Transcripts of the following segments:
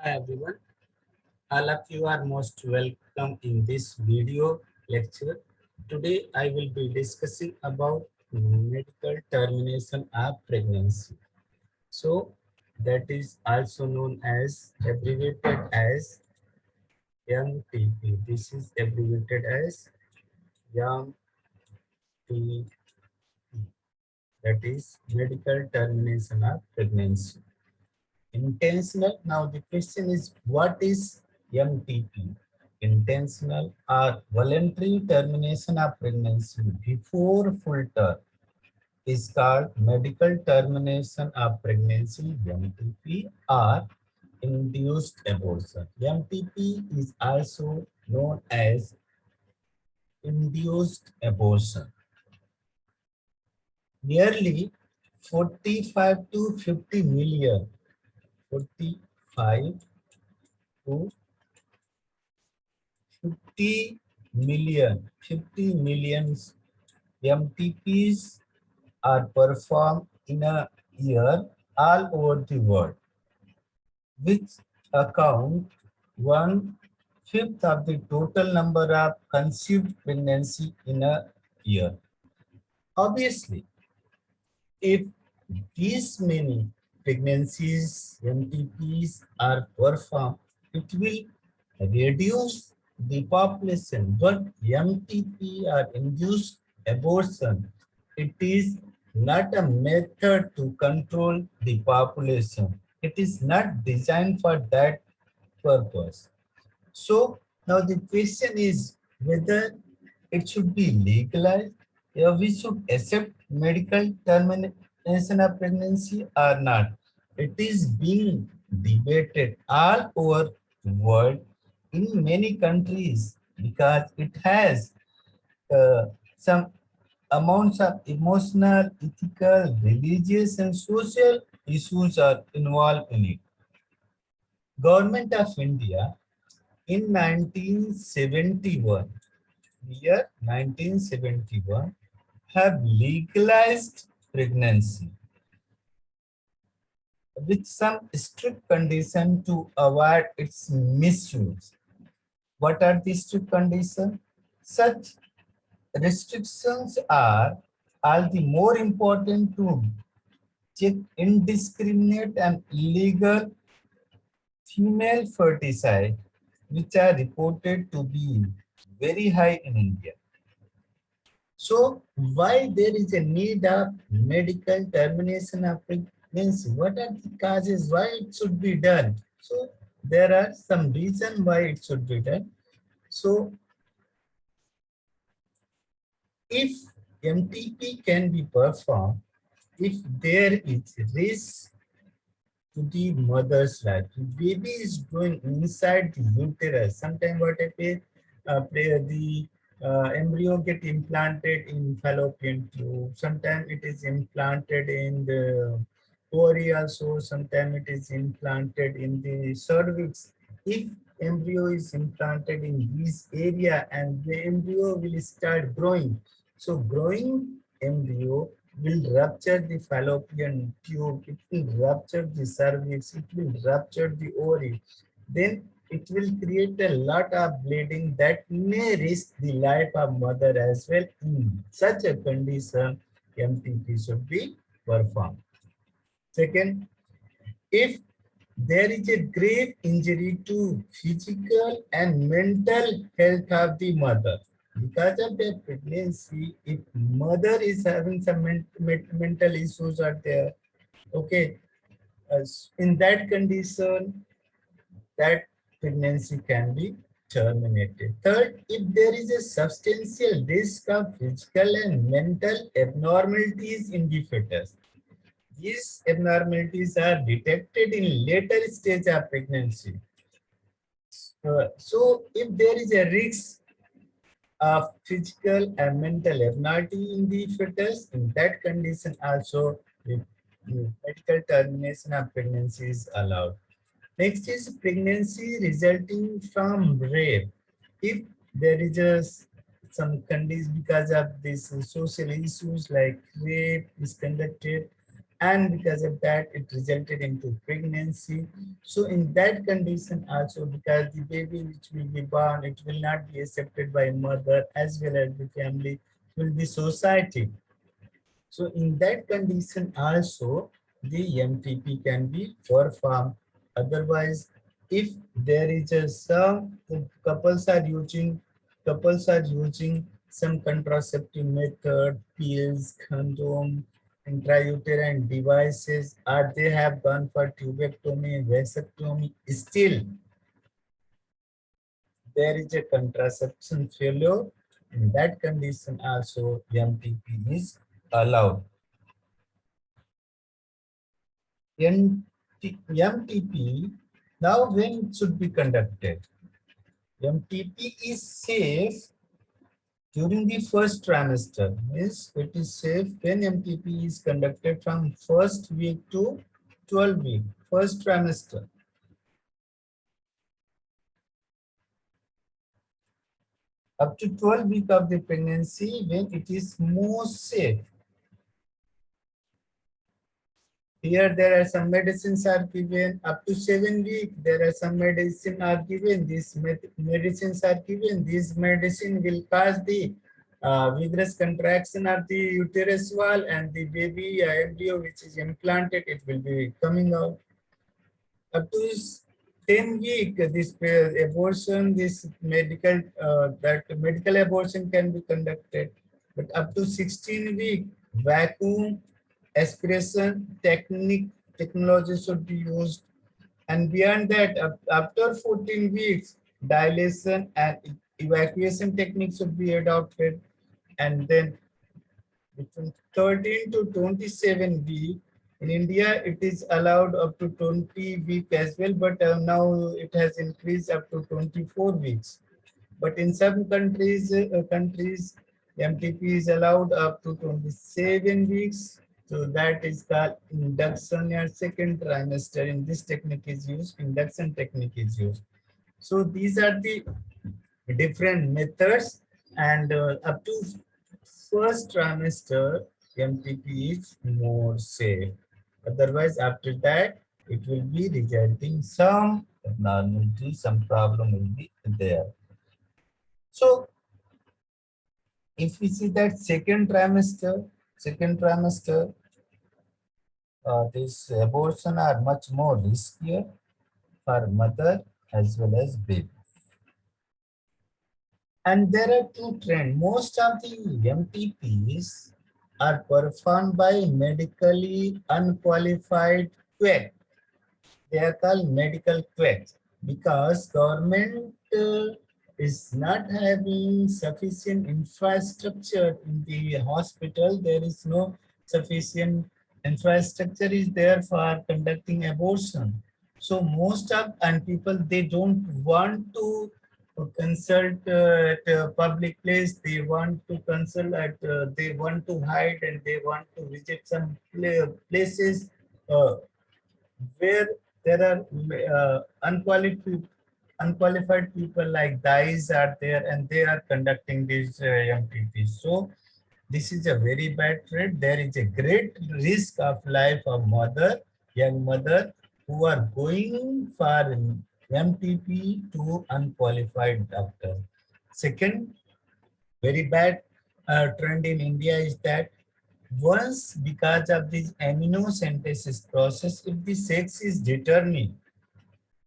Hi everyone, all of you are most welcome in this video lecture. Today I will be discussing about medical termination of pregnancy. So that is also known as abbreviated as MTP. This is abbreviated as MTP. That is medical termination of pregnancy. Intentional. Now the question is, what is MTP? Intentional or voluntary termination of pregnancy before full term is called medical termination of pregnancy, MTP, or induced abortion. MTP is also known as induced abortion. Nearly 45 to 50 million, 45 to 50 millions MTPs are performed in a year all over the world, which account 1/5 of the total number of conceived pregnancy in a year. Obviously, if these many pregnancies, MTPs are performed, it will reduce the population. But MTP or induced abortion, it is not a method to control the population. It is not designed for that purpose. So now the question is whether it should be legalized, or we should accept medical termination of pregnancy or not. It is being debated all over the world in many countries because it has some amounts of emotional, ethical, religious, and social issues are involved in it. Government of India in 1971, year 1971, have legalized pregnancy with some strict condition to avoid its misuse. What are the strict conditions? Such restrictions are all the more important to check indiscriminate and illegal female ferticide, which are reported to be very high in India. So, why there is a need of medical termination of pregnancy? What are the causes why it should be done? So, there are some reasons why it should be done. So, if MTP can be performed, if there is risk to the mother's life, the baby is going inside the uterus. Sometimes what happens, the embryo get implanted in fallopian tube. Sometimes it is implanted in the ovary also. Sometimes it is implanted in the cervix. If embryo is implanted in this area and the embryo will start growing. So growing embryo will rupture the fallopian tube, it will rupture the cervix, it will rupture the ovary. Then it will create a lot of bleeding that may risk the life of mother as well. In such a condition, MTP should be performed. Second, if there is a grave injury to physical and mental health of the mother, because of their pregnancy, if mother is having some mental issues are there, okay, in that condition, that pregnancy can be terminated. Third, if there is a substantial risk of physical and mental abnormalities in the fetus, these abnormalities are detected in later stage of pregnancy. So if there is a risk of physical and mental abnormality in the fetus, in that condition also the medical termination of pregnancy is allowed. Next is pregnancy resulting from rape. If there is some condition because of these social issues like rape is conducted and because of that it resulted into pregnancy. So in that condition also, because the baby which will be born, it will not be accepted by mother as well as the family, it will be society. So in that condition also the MTP can be performed. Otherwise, if there is a some couples are using some contraceptive method, pills, condom, intrauterine devices, or they have gone for tubectomy, vasectomy, still there is a contraception failure. In that condition also MTP is allowed. MTP, now when it should be conducted? MTP is safe during the first trimester. Means it is safe when MTP is conducted from first week to 12 week, first trimester. Up to 12 week of the pregnancy when it is most safe. Here there are some medicines are given up to 7 weeks. There are some medicine are given. These medicines are given. This medicine will cause the vigorous contraction of the uterus wall, and the baby embryo which is implanted, it will be coming out. Up to 10 week, this abortion, this medical that medical abortion can be conducted. But up to 16 week, vacuum aspiration technology should be used, and beyond that, after 14 weeks, dilation and evacuation techniques should be adopted, and then between 13 to 27 week. In India, it is allowed up to 20 week as well, but now it has increased up to 24 weeks. But in some countries, MTP is allowed up to 27 weeks. So that is called induction or second trimester. In this technique is used, induction technique is used. So these are the different methods, and up to first trimester, MTP is more safe. Otherwise, after that, it will be resulting some abnormality, some problem will be there. So if we see that second trimester, this abortion are much more riskier for mother as well as baby. And there are two trends. Most of the MTPs are performed by medically unqualified quack. They are called medical quacks because government is not having sufficient infrastructure in the hospital. There is no sufficient infrastructure is there for conducting abortion. So most of and people, they don't want to consult at a public place. They want to consult at they want to hide, and they want to visit some places uh, where there are unqualified people like DICE are there, and they are conducting these MTPs. So this is a very bad trend. There is a great risk of life of young mother who are going for MTP to unqualified doctor. Second, very bad trend in India is that once, because of this amniocentesis process, if the sex is determined,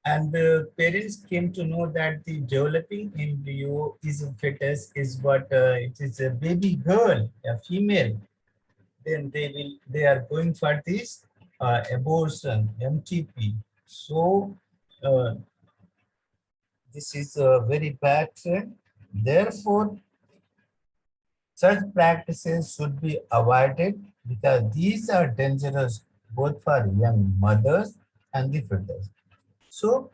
and the parents came to know that the developing embryo is a fetus, is what it is a baby girl, a female, then they are going for this abortion, MTP. So uh, this is a very bad trend. Therefore, such practices should be avoided because these are dangerous both for young mothers and the fetus. So,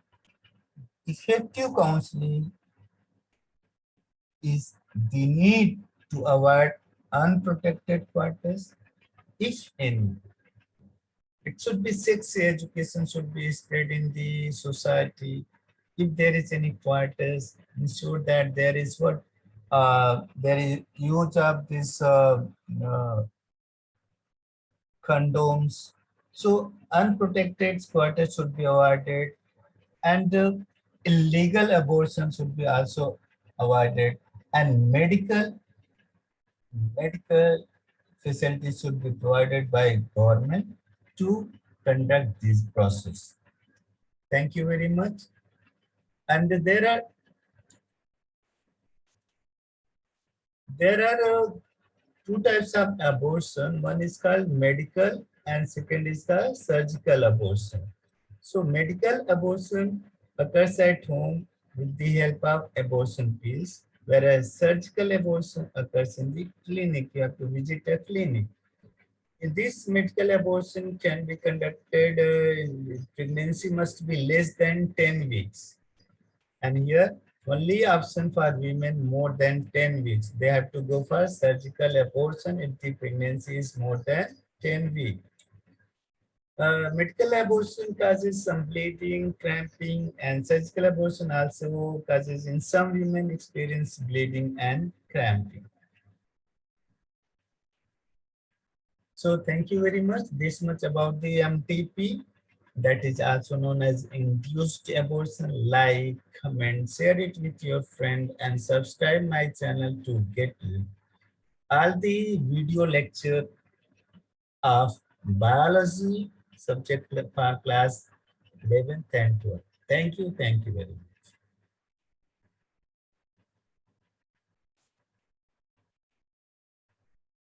effective counseling is the need to avoid unprotected quarters, if any. It should be sex education should be spread in the society. If there is any quarters, ensure that there is what there is use of this condoms. So unprotected squatter should be avoided, and illegal abortion should be also avoided, and medical facilities should be provided by government to conduct this process. Thank you very much. And there are two types of abortion. One is called medical and second is the surgical abortion. So medical abortion occurs at home with the help of abortion pills, whereas surgical abortion occurs in the clinic. You have to visit a clinic. In this medical abortion can be conducted, pregnancy must be less than 10 weeks. And here, only option for women more than 10 weeks. They have to go for surgical abortion if the pregnancy is more than 10 weeks. Medical abortion causes some bleeding, cramping, and surgical abortion also causes in some women experience bleeding and cramping. So thank you very much. This much about the MTP, that is also known as induced abortion. Like, comment, share it with your friend, and subscribe my channel to get all the video lecture of biology subject for class 11th and 12th. Thank you very much.